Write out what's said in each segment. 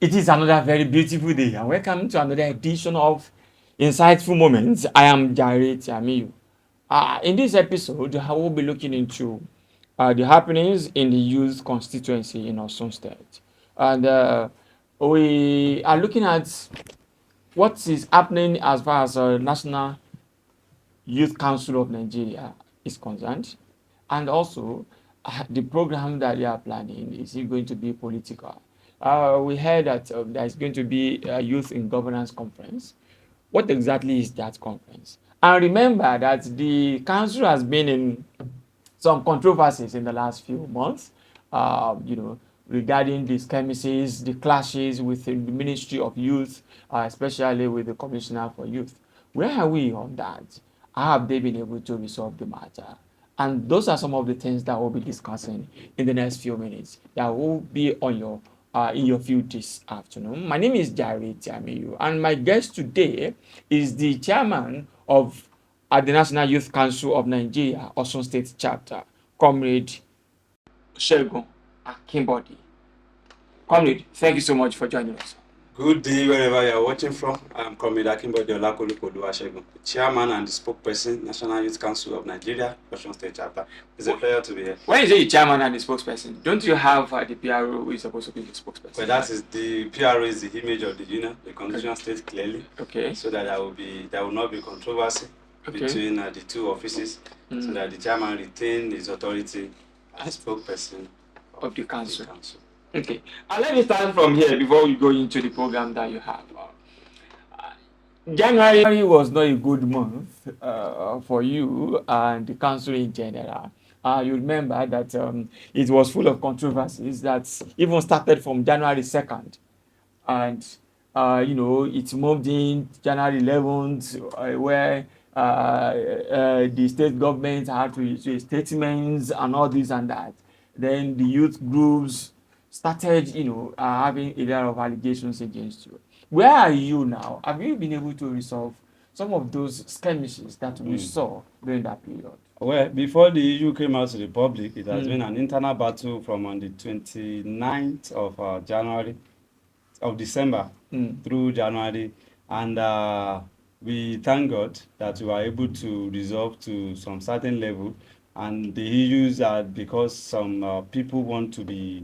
It is another very beautiful day, and welcome to another edition of Insightful Moments. I am Jare Tiamiyu. In this episode, I will be looking into the happenings in the youth constituency in Osun State. And we are looking at what is happening as far as National Youth Council of Nigeria is concerned, and also the program that they are planning, is it going to be political? We heard that there is going to be a youth in governance conference. What exactly is that conference? And remember that the council has been in some controversies in the last few months, regarding the skirmishes, the clashes within the Ministry of Youth, especially with the Commissioner for Youth. Where are we on that? How have they been able to resolve the matter? And those are some of the things that we'll be discussing in the next few minutes that will be on your in your field this afternoon. My name is Jare Tiamiyu, and my guest today is the chairman of at the National Youth Council of Nigeria, Osun State chapter, Comrade Segun Akimbodi. Comrade, thank you so much for joining us. Good day, wherever you are watching from. I'm Comrade Akimbodi Olakolukoduwasegun, Chairman and the Spokesperson, National Youth Council of Nigeria, Osun State Chapter. It's a pleasure to be here. When you say the chairman and the spokesperson, don't you have the PRO who is supposed to be the spokesperson? Well, that is the PRO is the image of the union. The constitution states clearly, so that there will not be controversy between the two offices, so that the chairman retain his authority as spokesperson of the council. Okay, let me start from here before we go into the program that you have. January was not a good month for you and the council in general. You remember that it was full of controversies that even started from January 2nd. And, it moved in January 11th, where the state government had to issue statements and all this and that. Then the youth groups started, having a lot of allegations against you. Where are you now? Have you been able to resolve some of those skirmishes that we saw during that period? Well, before the issue came out to the public, it has been an internal battle from on the 29th of January, of December through January, and we thank God that we were able to resolve to some certain level. And the issues are because some people want to be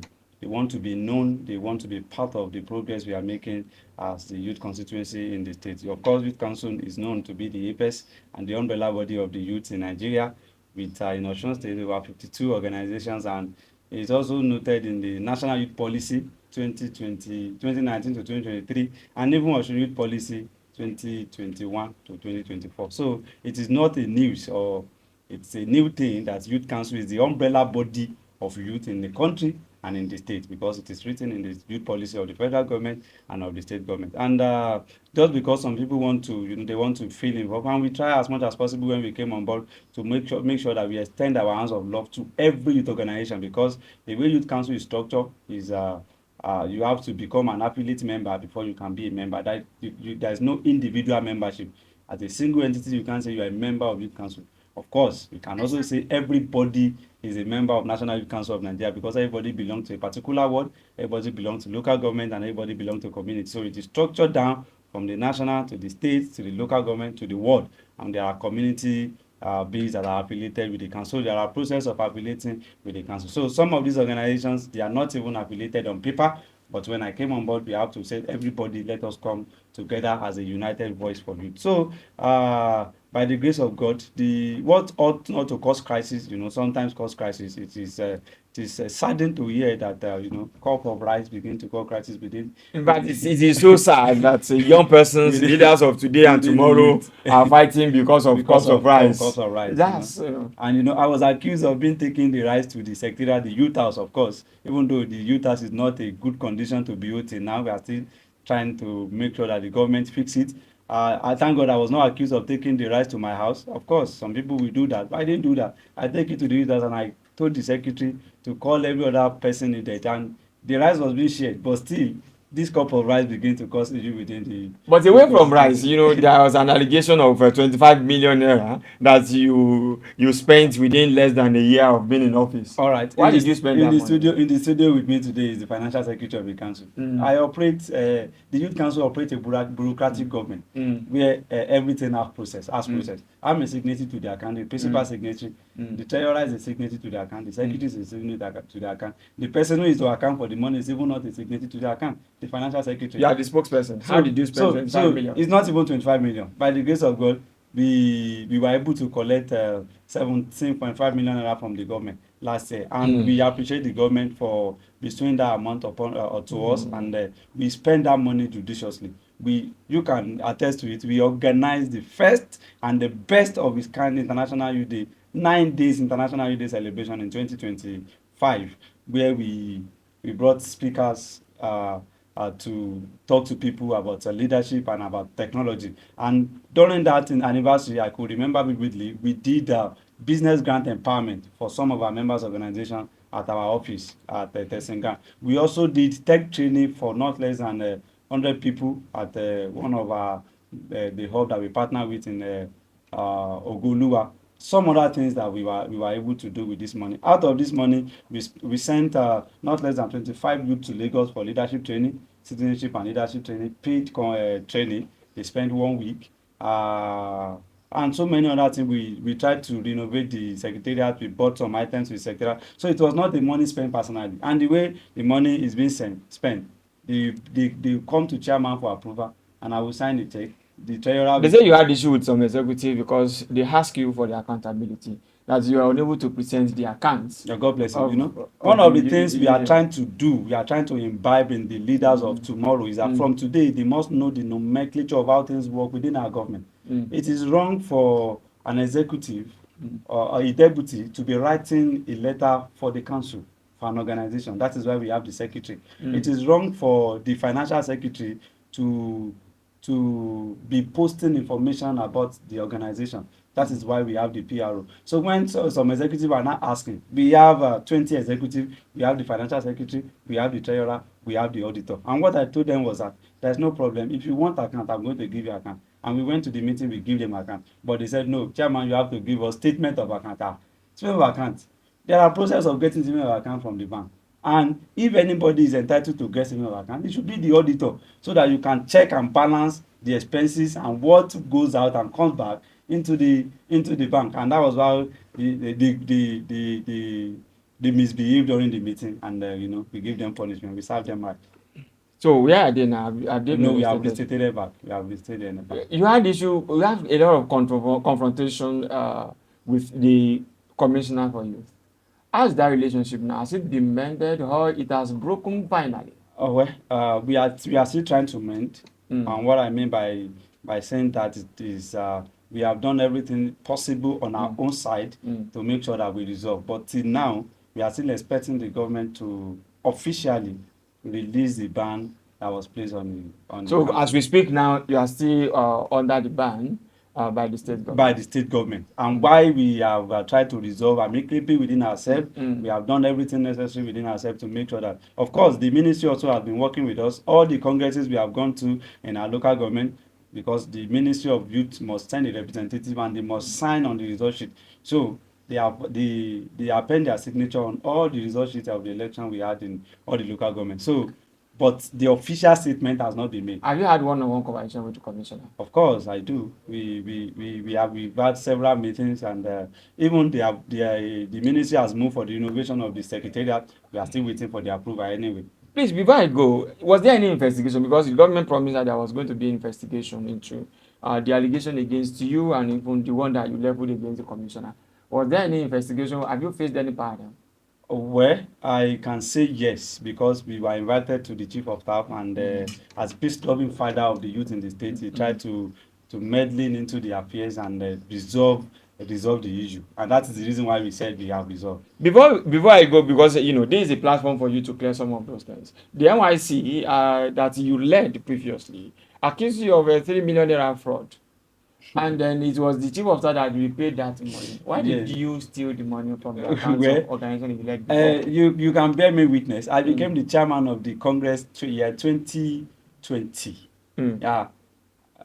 known, they want to be part of the progress we are making as the youth constituency in the state. Of course, Youth Council is known to be the apex and the umbrella body of the youth in Nigeria, with in Osun State over 52 organizations, and it's also noted in the National Youth Policy 2019 to 2023, and even Osun Youth Policy 2021 to 2024. So it is not a news, or it's a new thing that Youth Council is the umbrella body of youth in the country and in the state, because it is written in the youth policy of the federal government and of the state government. And just because some people want to, they want to feel involved, and we try as much as possible when we came on board to make sure that we extend our hands of love to every youth organization, because the way Youth Council is structured is you have to become an affiliate member before you can be a member. There is no individual membership. As a single entity, you can't say you are a member of Youth Council. Of course, we can also say everybody is a member of National Youth Council of Nigeria, because everybody belongs to a particular ward, everybody belongs to local government, and everybody belongs to community. So it is structured down from the national to the state to the local government to the ward, and there are community beings that are affiliated with the council. So there are process of affiliating with the council. So some of these organizations, they are not even affiliated on paper, but when I came on board, we have to say, everybody, let us come together as a united voice for youth. So by the grace of God, what ought not to cause crisis, sometimes cause crisis. It is saddening to hear that cup of rice begin to cause crisis within. In fact, it is so sad that young persons, leaders of today and tomorrow, are fighting because of cups of rice. That's and I was accused of taking the rice to the secretariat, the youth house, of course. Even though the youth house is not a good condition to be out in now, we are still trying to make sure that the government fix it. I thank God I was not accused of taking the rice to my house. Of course, some people will do that, but I didn't do that. I take it to the youth house, and I told the secretary to call every other person in there, and the rice was being shared, but still this cup of rice begin to cause issue within the. But away from rice, there was an allegation of 25 million naira that you spent within less than a year of being in office. All right. Why did you spend that money? In the studio with me today is the financial secretary of the council. I operate the youth council operates a bureaucratic government where everything has process. I'm a signatory to the account, the principal signatory, the treasurer is a signatory to the account, the secretary is a signatory to the account. The person who is to account for the money is even not a signatory to the account. The financial secretary. You are the spokesperson. How did you spend 25 million? It's not even 25 million. By the grace of God, we were able to collect 17.5 million naira from the government last year, and we appreciate the government for bestowing that amount upon to us, and we spend that money judiciously. You can attest to it. We organized the first and the best of its kind International Youth Day, 9 days International Youth Day celebration in 2025, where we brought speakers to talk to people about leadership and about technology. And during that anniversary, I could remember vividly, we did business grant empowerment for some of our members organization at our office at Tesenga. We also did tech training for not less than 100 people at one of our the hub that we partner with in Ogoluwa. Some other things that we were able to do with this money. Out of this money, we sent not less than 25 youth to Lagos for leadership training, citizenship and leadership training, paid training. They spent 1 week. And so many other things. We tried to renovate the secretariat. We bought some items to the secretariat. So it was not the money spent personally. And the way the money is being spent, they come to chairman for approval, and I will sign the check. The treasurer. They say you had issue with some executive because they ask you for the accountability, that you are unable to present the accounts. Yeah, God bless you. One of the things we are trying to do, we are trying to imbibe in the leaders of tomorrow is that from today they must know the nomenclature of how things work within our government. It is wrong for an executive or a deputy to be writing a letter for the council, for an organization. That is why we have the secretary. It is wrong for the financial secretary to be posting information about the organization. That is why we have the PRO. So when some executives are not asking, we have 20 executives, we have the financial secretary, we have the treasurer, we have the auditor. And what I told them was that there's no problem. If you want account, I'm going to give you account. And we went to the meeting, we give them account. But they said, no, chairman, you have to give us statement of account. Statement of account. There are process of getting statement of account from the bank. And if anybody is entitled to get statement of account, it should be the auditor, so that you can check and balance the expenses and what goes out and comes back into the bank. And that was how they misbehaved during the meeting, and we give them punishment, we serve them right. So where are they now? No, we have restated back. We have restated back. You had issue. You have a lot of confrontation with the commissioner for youth. How's that relationship now? Has it been mended or it has broken finally? Oh well, we are still trying to mend. And what I mean by saying that is we have done everything possible on our own side to make sure that we resolve. But till now, we are still expecting the government to officially release the ban that was placed on So as we speak now, you are still under the ban by the state government. By the state government. And why we have tried to resolve amicably within ourselves, we have done everything necessary within ourselves to make sure that, of course, the ministry also has been working with us. All the congresses we have gone to in our local government, because the Ministry of Youth must send a representative and they must sign on the result sheet. So they append their signature on all the result sheets of the election we had in all the local government. So, but the official statement has not been made. Have you had one-on-one conversation with the commissioner? Of course, I do. We've had several meetings, and even the ministry has moved for the innovation of the secretariat. We are still waiting for the approval anyway. Please, before I go, was there any investigation? Because the government promised that there was going to be investigation into the allegation against you and even the one that you leveled against the commissioner. Was there any investigation? Have you faced any part? Well, I can say yes, because we were invited to the chief of staff, and as peace-loving father of the youth in the state, he tried to meddling into the affairs and resolve the issue, and that is the reason why we said we have resolved. Before I go, because this is a platform for you to clear some of those things. The NYC that you led previously accused you of a 3 million naira fraud. And then it was the chief of staff that repaid that money. Why did Yes. you steal the money from the accounts Well, of organization you led before? you can bear me witness. I became the chairman of the Congress year 2020. Mm. Yeah,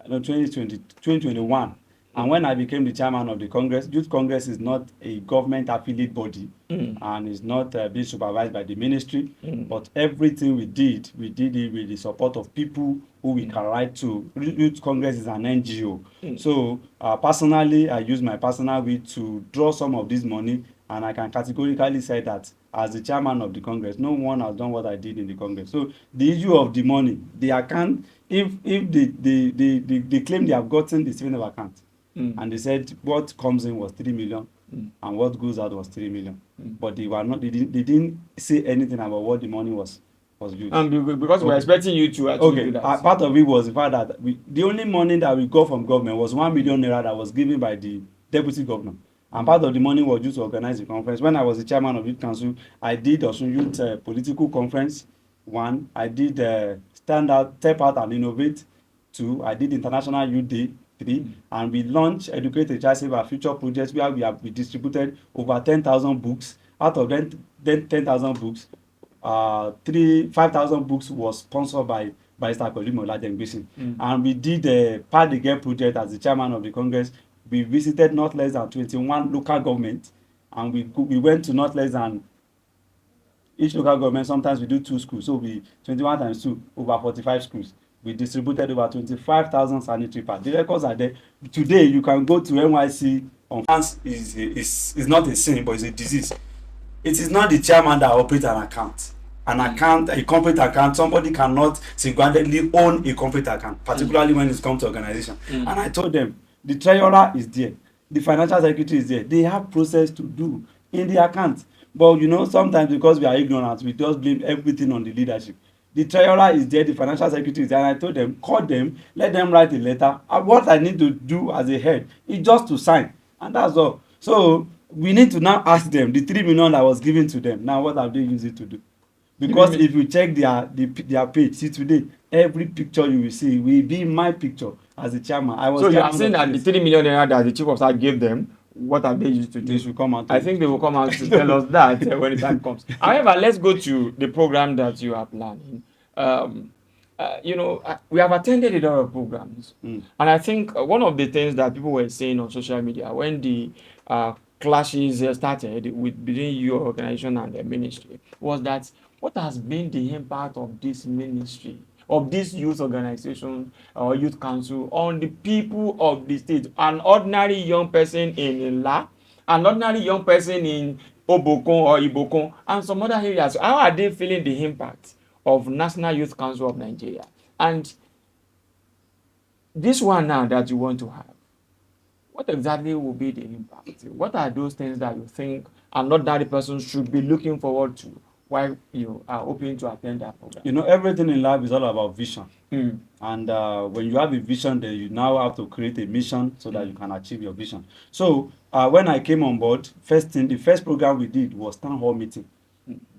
no, 2020, 2021. And when I became the chairman of the Congress, Youth Congress is not a government affiliate body and is not being supervised by the ministry. But everything we did it with the support of people who we can write to. Youth Congress is an NGO. So personally, I use my personal will to draw some of this money, and I can categorically say that as the chairman of the Congress, no one has done what I did in the Congress. So the issue of the money, the account, if they claim they have gotten the statement of account, and they said what comes in was 3 million and what goes out was 3 million, but they didn't say anything about what the money was used. And because we were expecting you to actually do that. Part of it was the fact that the only money that we got from government was 1 million naira that was given by the deputy governor, and part of the money was used to organize the conference. When I was the chairman of youth council, I did Osun Youth political conference 1, I did stand out, step out and innovate 2, I did international youth day 3, and we launched Educate a Child Save Our Future project, where we distributed over 10,000 books. Out of them 10,000 books, 5,000 books was sponsored by Barrister Kolimo Olajengbesi. And we did the Pad the Girl project as the chairman of the Congress. We visited not less than 21 local governments, and we went to not less than each local government. Sometimes we do 2 schools, so we 21 times 2, over 45 schools. We distributed over 25,000 sanitary pads. The records are there. Today you can go to NYC on finance is not a sin, but it's a disease. It is not the chairman that operates an account. A corporate account, somebody cannot single-handedly own a corporate account, particularly when it comes to organization. And I told them, the treasurer is there, the financial secretary is there, they have process to do in the account. But sometimes because we are ignorant, we just blame everything on the leadership. The treasurer is there, the financial secretary is there, and I told them, call them, let them write a letter. And what I need to do as a head is just to sign, and that's all. So we need to now ask them, the 3 million that was given to them, now what have they used it to do? Because if you check their page, see today, every picture you will see will be my picture as a chairman. So you are saying that the 3 million naira that the chief of staff gave them, what have they used to do? They should come out. I think they will come out to tell us that when the time comes. However, let's go to the program that you are planning. We have attended a lot of programs, and I think one of the things that people were saying on social media when the clashes started between your organization and the ministry was that what has been the impact of this ministry, of this youth organization or youth council on the people of the state? An ordinary young person in Nla, an ordinary young person in Obokon or Ibokon, and some other areas. How are they feeling the impact of National Youth Council of Nigeria? And this one now that you want to have, what exactly will be the impact? What are those things that you think an ordinary person should be looking forward to while you are hoping to attend that program? Everything in life is all about vision. And when you have a vision, then you now have to create a mission so that you can achieve your vision. So when I came on board, the first program we did was town hall meeting,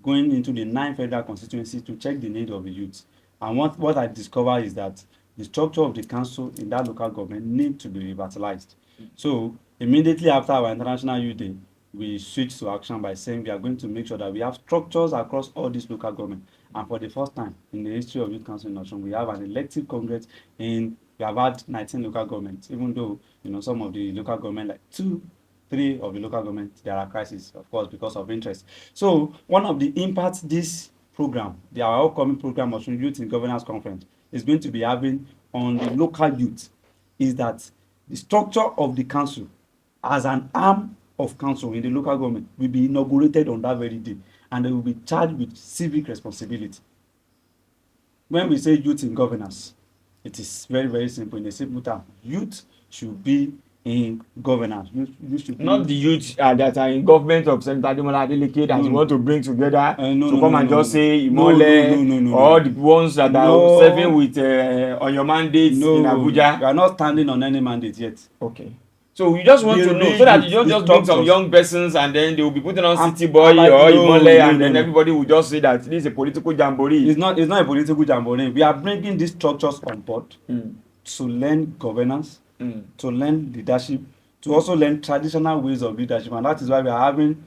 going into the 9 federal constituencies to check the need of the youth. And what I discovered is that the structure of the council in that local government need to be revitalized. So immediately after our International Youth Day, we switched to action by saying we are going to make sure that we have structures across all these local governments. And for the first time in the history of Youth Council in Osun, we have an elective congress we have had 19 local governments, even though some of the local government, like 2-3 of the local governments, there are crises, of course, because of interest. So one of the impacts this program, our upcoming program, Osun Youth in Governance Conference, is going to be having on the local youth is that the structure of the council as an arm of council in the local government will be inaugurated on that very day, and they will be charged with civic responsibility. When we say youth in governance, it is very, very simple. In a simple term, youth should be in governance. You should not the youth that are in government of Senator Ademola Adeleke that you want to bring together to come and just say Imole, or the ones that are serving with on your mandate in Abuja. We are not standing on any mandate yet. Okay. So we just want to know so that you don't just bring some young persons and then they will be putting on City Boy or Imole and then everybody will just say that this is a political jamboree. It's not a political jamboree. We are bringing these structures on board to learn governance, to learn leadership, to also learn traditional ways of leadership. And that is why we are having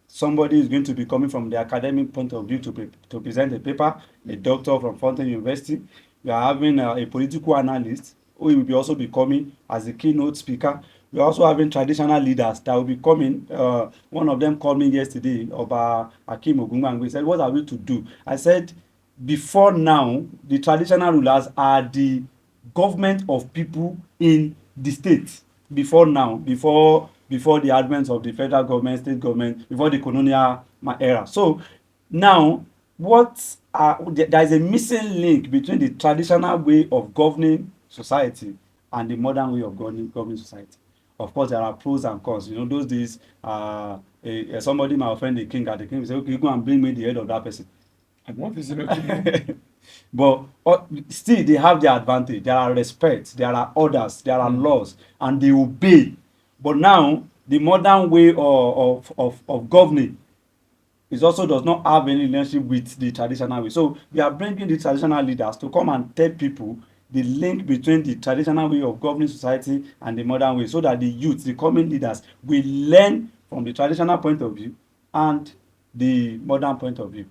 somebody who is going to be coming from the academic point of view to present a paper, a doctor from Fountain University. We are having a political analyst who will be also be coming as a keynote speaker. We are also having traditional leaders that will be coming. One of them called me yesterday, Oba Akim Ogungbangbe. He said, what are we to do? I said, before now, the traditional rulers are the government of people in the state. Before now, before the advent of the federal government, state government, before the colonial era. So now, there is a missing link between the traditional way of governing society and the modern way of governing society. Of course, there are pros and cons. You know, those days, somebody might offend the king, and the king will say, okay, go and bring me the head of that person. But still, they have their advantage. There are respect, there are orders, there are laws, and they obey. But now, the modern way of governing it also does not have any relationship with the traditional way. So we are bringing the traditional leaders to come and tell people the link between the traditional way of governing society and the modern way, so that the youth, the coming leaders, will learn from the traditional point of view and the modern point of view.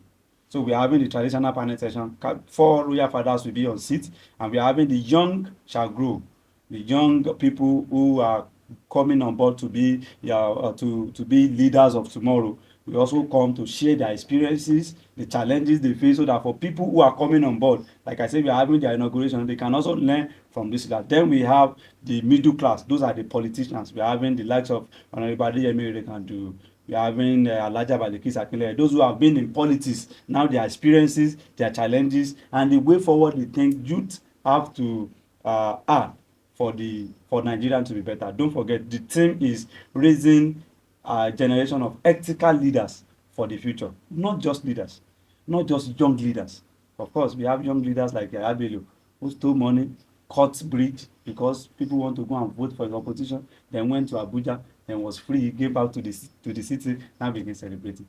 So we are having the traditional panel session. 4 royal fathers will be on seat, and we are having the young shall grow, the young people who are coming on board to be to be leaders of tomorrow. We also come to share their experiences, the challenges they face, so that for people who are coming on board, like I said, we are having their inauguration, they can also learn from this. Then we have the middle class. Those are the politicians. We are having the likes of Honorable Adeyemi Oyekandu. We are having Alhaja Balekis Akinleye. Those who have been in politics, now their experiences, their challenges, and the way forward they think youth have to add for Nigeria to be better. Don't forget, the theme is raising a generation of ethical leaders for the future. Not just leaders, not just young leaders. Of course, we have young leaders like Abelo, who stole money, cut bridge because people want to go and vote for his opposition, then went to Abuja, then was free, gave back to the city, now begin celebrating.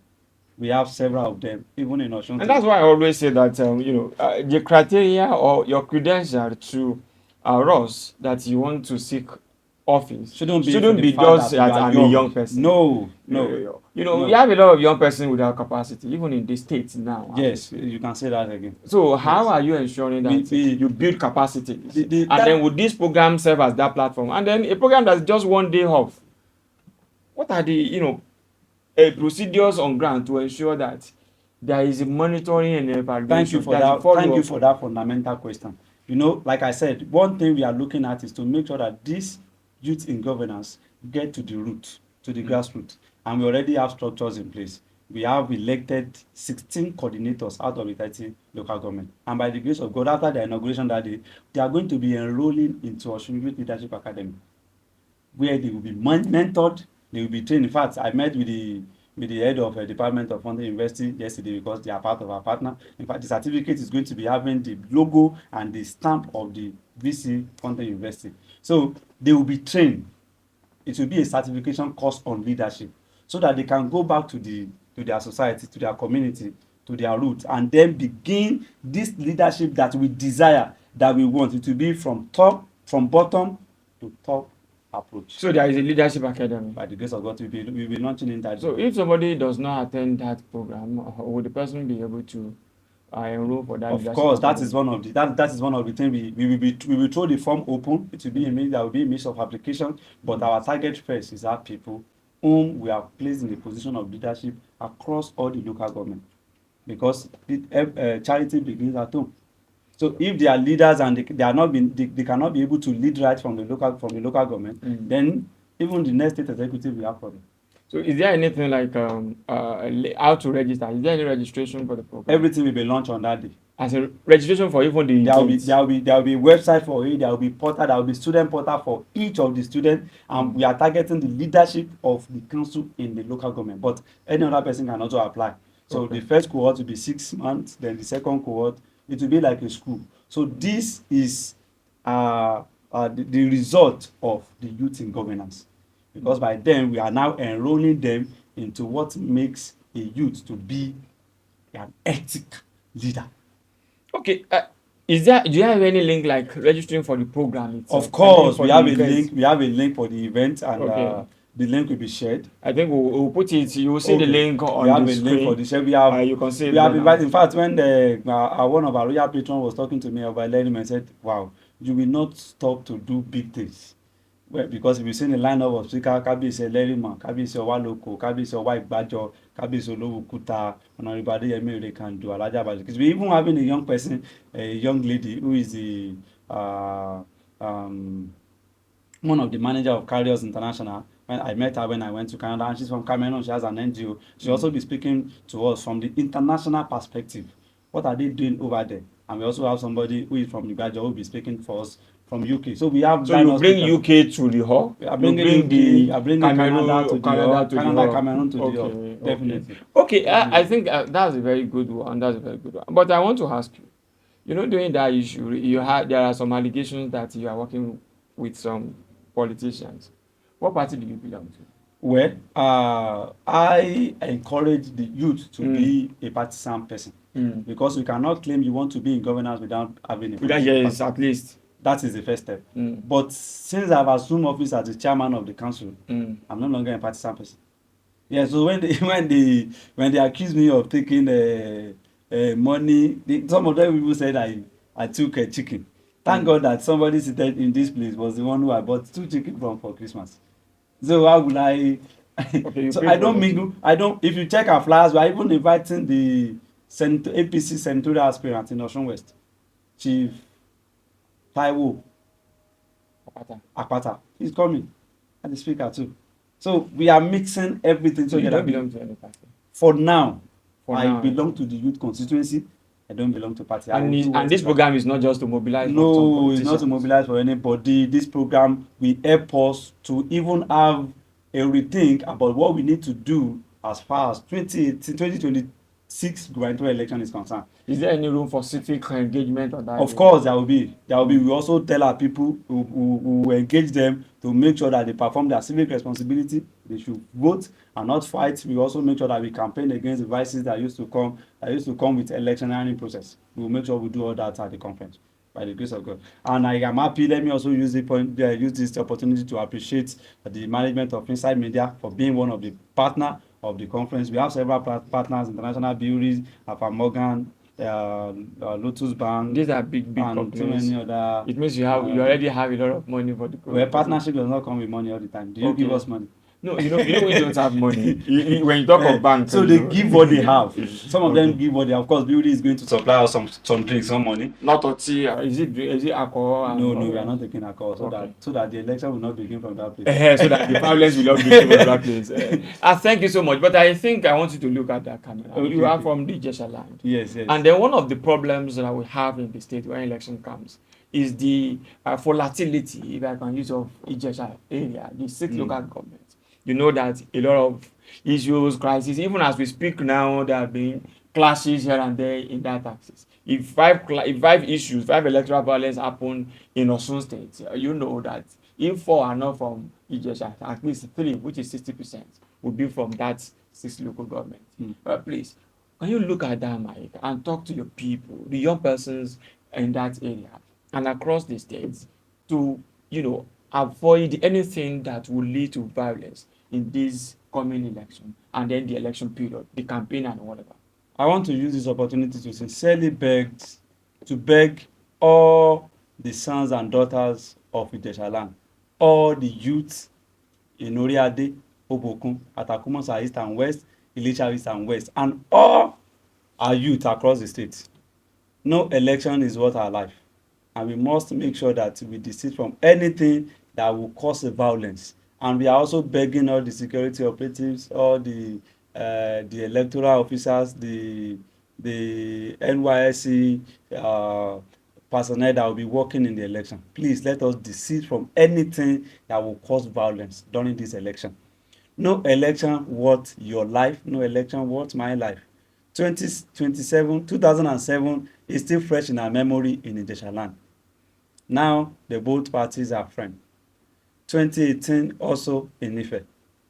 We have several of them, even in Osun. And that's why I always say that the criteria or your credential to us that you want to seek office shouldn't be just that I'm a young person. No. We have a lot of young persons without capacity, even in the states now. Yes, you can say that again. So how are you ensuring that you build capacity? Then would this program serve as that platform? And then a program that's just one day off, what are the procedures on ground to ensure that there is a monitoring and evaluation? Thank you for that fundamental question. Like I said, one thing we are looking at is to make sure that this youth in governance get to the root, to the grassroots, and we already have structures in place. We have elected 16 coordinators out of the 30 local government, and by the grace of God, after the inauguration that day, they are going to be enrolling into Osun Youth Leadership Academy, where they will be mentored, they will be trained. In fact, I met with the head of Department of Fountain University yesterday because they are part of our partner. In fact, the certificate is going to be having the logo and the stamp of the VC Fountain University. So they will be trained. It will be a certification course on leadership, so that they can go back to their society, to their community, to their roots, and then begin this leadership that we desire, that we want. It will be from bottom to top approach. So there is a leadership academy. By the grace of God, we'll be launching in that. So if somebody does not attend that program, would the person be able to enroll for that? Of course, that is one of the things we will throw the form open. It will be there will be a mix of application, but our target first is our people whom we have placed in the position of leadership across all the local government, because charity begins at home. So if they are leaders and they cannot be able to lead right from the local government, then even the next state executive will have problem. So is there anything like how to register? Is there any registration for the program? Everything will be launched on that day. As a registration for even the there will be website for it, there will be portal, there will be student portal for each of the students, and we are targeting the leadership of the council in the local government, but any other person can also apply. So the first cohort will be 6 months, then the second cohort, it will be like a school. So this is the result of the youth in governance, because by then we are now enrolling them into what makes a youth to be an ethic leader. Okay, Is there, do you have any link like registering for the program itself? Of I mean course, for we the have a event. link. We have a link for the event, and Okay. the link will be shared. I think we'll put it, you will see the Okay, link we on have the a link for screen. the share. You can see We it have there now. invited. In fact, when the one of our royal patron was talking to me about letting me, I said, "Wow, you will not stop to do big things." Well, because if you see the lineup of speaker, Kábíyèsí Ẹlẹ́rìmọ̀, Kábíyèsí Ọwálókò, Kábíyèsí Ọwá Ìgbàjọ, Kábíyèsí Olówókúta, Honorable Adéyẹmí Oyèkánjú, Alhaja Bashir. Because we even having a young person, a young lady who is the uh, um, one of the manager of Carriers International. When I met her when I went to Canada, and she's from Cameroon, she has an NGO. She also be speaking to us from the international perspective. What are they doing over there? And we also have somebody who is from Uganda who will be speaking for us from UK. So we have So you lineup bring speakers. UK to the hall. I You bring bring UK, the I bring Canada to Cameroon, the hall, Canada to the Canada, hall. Cameroon to the hall. Okay, okay, Definitely. okay. I Definitely. think that's a very good one. That's a very good one. But I want to ask you. You know, during that issue, you had there are some allegations that you are working with some politicians. What party do you belong to? Well, I encourage the youth to be a partisan person because you cannot claim you want to be in governance without having a Without political yes, party. at least. That is the first step. Mm. But since I've assumed office as the chairman of the council, Mm. I'm no longer a partisan person. Yeah, so when they when they accuse me of taking money, some of them even said I took a chicken. Thank God that somebody seated in this place was the one who I bought 2 chicken from for Christmas. So how will I? Okay, you So pay I for don't that. mingle. I don't. If you check our flyers, we are even inviting the APC senatorial aspirant in Osun West, Chief Taiwo Apata. Akpata. He's coming, and the speaker too. So we are mixing everything So you together. don't belong to any party. For now, For I now, belong to the youth constituency. I don't belong to party. I will do what and this is right. program is not just to mobilize for some No, it's not to politicians. mobilize for anybody. This program will help us to even have a rethink about what we need to do as far as 2018, 2026 gubernatorial election is concerned. Is there any room for civic engagement on that? Of course, there will be. There will be. We also tell our people who engage them to make sure that they perform their civic responsibility. They should vote and not fight. We also make sure that we campaign against the vices that used to come with electioneering process. We will make sure we do all that at the conference by the grace of God. And I am happy. Let me also use use this opportunity to appreciate the management of Inside Media for being one of the partner of the conference. We have several partners, international breweries, Alpha Morgan, Lotus Bank, These are big and companies. too many other. It means you already have a lot of money for the Well, program. partnership does not come with money all the time. Do you give us money? No, we don't have money. When you talk of bank, So they give what they have. Some of them give what they have. Of course, Beauty is going to supply us some drinks, some money. Not tea. Is it alcohol? No, we are not taking alcohol, so that the election will not begin from that place. So that the violence will not begin from that place. Thank you so much. But I think I want you to look at that camera. Okay, You are from the Ijesha land. Yes. And then one of the problems that we have in the state when election comes is the volatility, if I can use, of Ijesha area, the state local government. You know that a lot of issues, crises, even as we speak now, there have been clashes here and there in that axis. If five electoral violence happen in Osun State, you know that if 4 are not from Ijesha, at least 3, which is 60%, will be from that 6 local government. Please, can you look at that, Mike, and talk to your people, the young persons in that area and across the states, to avoid anything that will lead to violence in this coming election and then the election period, the campaign and whatever. I want to use this opportunity to sincerely beg all the sons and daughters of Ijesha land, all the youths in Oriade, Obokun, Atakumosa East and West, Ilesha East and West, and all our youth across the state. No election is worth our life, and we must make sure that we desist from anything that will cause violence. And we are also begging all the security operatives, all the electoral officers, the NYSC personnel that will be working in the election. Please let us desist from anything that will cause violence during this election. No election worth your life, no election worth my life. 2007 is still fresh in our memory in Ijesha land. Now the both parties are friends. 2018 also in Ife.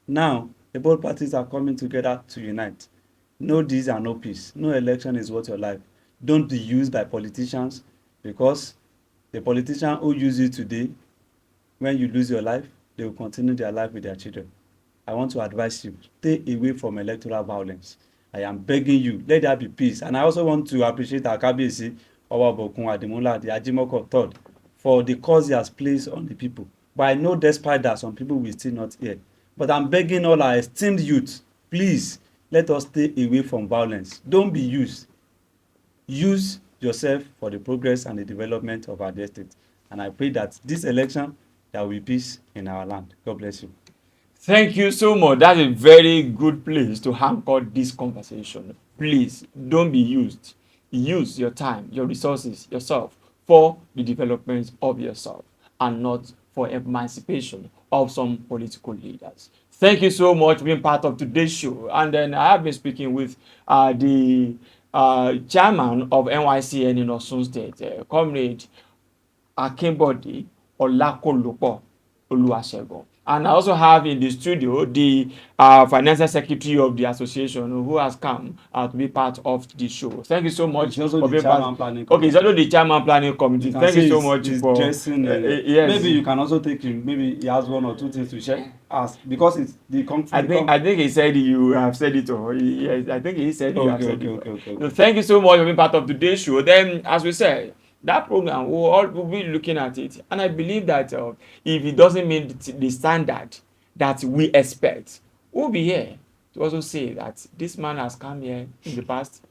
Now the both parties are coming together to unite. No this and no peace. No election is worth your life. Don't be used by politicians. because the politician who use you today, when you lose your life, they will continue their life with their children. I want to advise you, stay away from electoral violence. I am begging you, let there be peace. And I also want to appreciate our Kabiyesi Obabokun Ademola, the Ajimoko III, for the cause he has placed on the people. But I know despite that, some people will still not hear. But I'm begging all our esteemed youth, please, let us stay away from violence. Don't be used. Use yourself for the progress and the development of our state. And I pray that this election, there will be peace in our land. God bless you. Thank you so much. That's a very good place to anchor this conversation. Please don't be used. Use your time, your resources, yourself for the development of yourself and not for emancipation of some political leaders. Thank you so much for being part of today's show. And then I have been speaking with the chairman of NYCN in Osun State, Comrade Akinbode Olakolopo Oluwasegun. And I also have in the studio the financial secretary of the association who has come to be part of the show. Thank you so much He's also for the being chairman part. planning Okay, he's committee. also the chairman planning committee. You can Thank you see so much he's for dressing. yes. Maybe you can also take him. Maybe he has one or two things to share. Ask because it's the I think he said you have said it or yes, I think he said you have Okay, said okay, it. okay, okay, So okay. thank you so much for being part of today's show. Then, as we said, that program we'll be looking at it, and I believe that if it doesn't meet the standard that we expect, we'll be here to also say that this man has come here in the past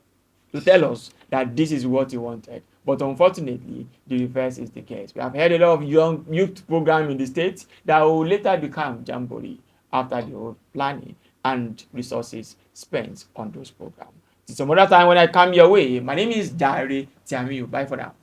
to tell us that this is what he wanted. But unfortunately, the reverse is the case. We have had a lot of young youth program in the state that will later become jamboree after the whole planning and resources spent on those programs. Till some other time when I come your way, my name is Jare Tiamiyu. Bye for now.